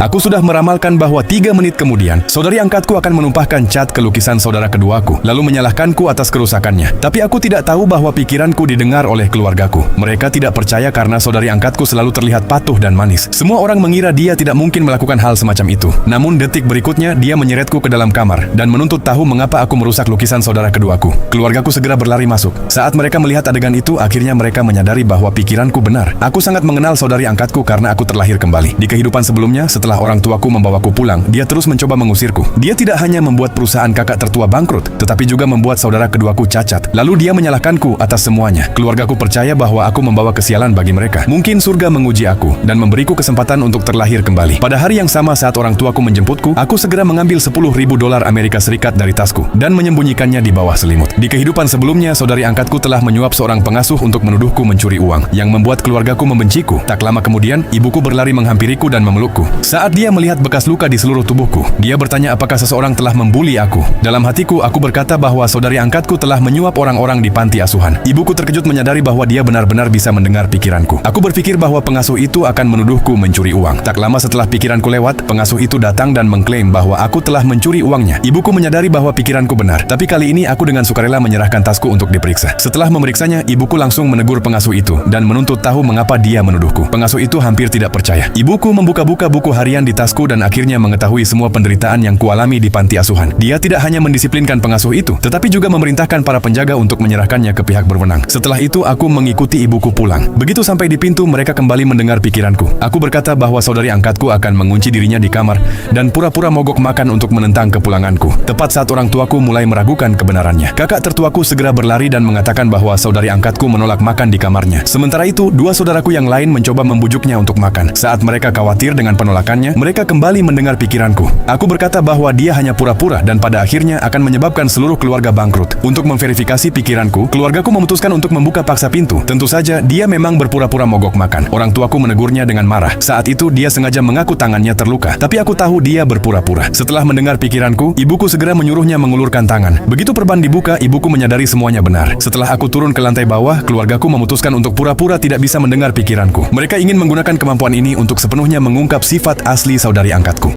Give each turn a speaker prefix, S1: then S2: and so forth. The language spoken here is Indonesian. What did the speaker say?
S1: Aku sudah meramalkan bahwa 3 menit kemudian, saudari angkatku akan menumpahkan cat ke lukisan saudara keduaku, lalu menyalahkanku atas kerusakannya. Tapi aku tidak tahu bahwa pikiranku didengar oleh keluargaku. Mereka tidak percaya karena saudari angkatku selalu terlihat patuh dan manis. Semua orang mengira dia tidak mungkin melakukan hal semacam itu. Namun detik berikutnya, dia menyeretku ke dalam kamar dan menuntut tahu mengapa aku merusak lukisan saudara keduaku. Keluargaku segera berlari masuk. Saat mereka melihat adegan itu, akhirnya mereka menyadari bahwa pikiranku benar. Aku sangat mengenal saudari angkatku karena aku terlahir kembali. Di kehidupan sebelumnya, setelah orang tuaku membawaku pulang, dia terus mencoba mengusirku. Dia tidak hanya membuat perusahaan kakak tertua bangkrut, tetapi juga membuat saudara keduaku cacat. Lalu dia menyalahkanku atas semuanya. Keluargaku percaya bahwa aku membawa kesialan bagi mereka. Mungkin surga menguji aku dan memberiku kesempatan untuk terlahir kembali. Pada hari yang sama saat orang tuaku menjemputku, aku segera mengambil $10.000 Amerika Serikat dari tasku dan menyembunyikannya di bawah selimut. Di kehidupan sebelumnya, saudari angkatku telah menyuap seorang pengasuh untuk menuduhku mencuri uang, yang membuat keluargaku membenciku. Tak lama kemudian, ibuku berlari menghampiriku dan memelukku. Saat dia melihat bekas luka di seluruh tubuhku, dia bertanya apakah seseorang telah membuli aku. Dalam hatiku, aku berkata bahwa saudari angkatku telah menyuap orang-orang di panti asuhan. Ibuku terkejut menyadari bahwa dia benar-benar bisa mendengar pikiranku. Aku berpikir bahwa pengasuh itu akan menuduhku mencuri uang. Tak lama setelah pikiranku lewat, pengasuh itu datang dan mengklaim bahwa aku telah mencuri uangnya. Ibuku menyadari bahwa pikiranku benar, tapi kali ini aku dengan sukarela menyerahkan tasku untuk diperiksa. Setelah memeriksanya, ibuku langsung menegur pengasuh itu dan menuntut tahu mengapa dia menuduhku. Pengasuh itu hampir tidak percaya. Ibuku membuka-buka buku harian di tasku dan akhirnya mengetahui semua penderitaan yang kualami di panti asuhan. Dia tidak hanya mendisiplinkan pengasuh itu, tetapi juga memerintahkan para penjaga untuk menyerahkannya ke pihak berwenang. Setelah itu, aku mengikuti ibuku pulang. Begitu sampai di pintu, mereka kembali mendengar pikiranku. Aku berkata bahwa saudari angkatku akan mengunci dirinya di kamar dan pura-pura mogok makan untuk menentang kepulanganku. Tepat saat orang tuaku mulai meragukan kebenarannya, kakak tertuaku segera berlari dan mengatakan bahwa saudari angkatku menolak makan di kamarnya. Sementara itu, 2 saudaraku yang lain mencoba membujuknya untuk makan. Saat mereka khawatir dengan penolakannya, mereka kembali mendengar pikiranku. Aku berkata bahwa dia hanya pura-pura dan pada akhirnya akan menyebabkan seluruh keluarga bangkrut. Untuk memverifikasi pikiranku, keluargaku memutuskan untuk membuka paksa pintu. Tentu saja, dia memang berpura-pura mogok makan. Orang tuaku menegurnya dengan marah. Saat itu, dia sengaja mengaku tangannya terluka, tapi aku tahu dia berpura-pura. Setelah mendengar pikiranku, ibuku segera menyuruhnya mengulurkan tangan. Begitu perban dibuka, ibuku menyadari semuanya benar. Setelah aku turun ke lantai bawah, keluargaku memutuskan untuk pura-pura tidak bisa mendengar pikiranku. Mereka ingin menggunakan kemampuan ini untuk sepenuhnya mengungkap sifat asli saudari angkatku.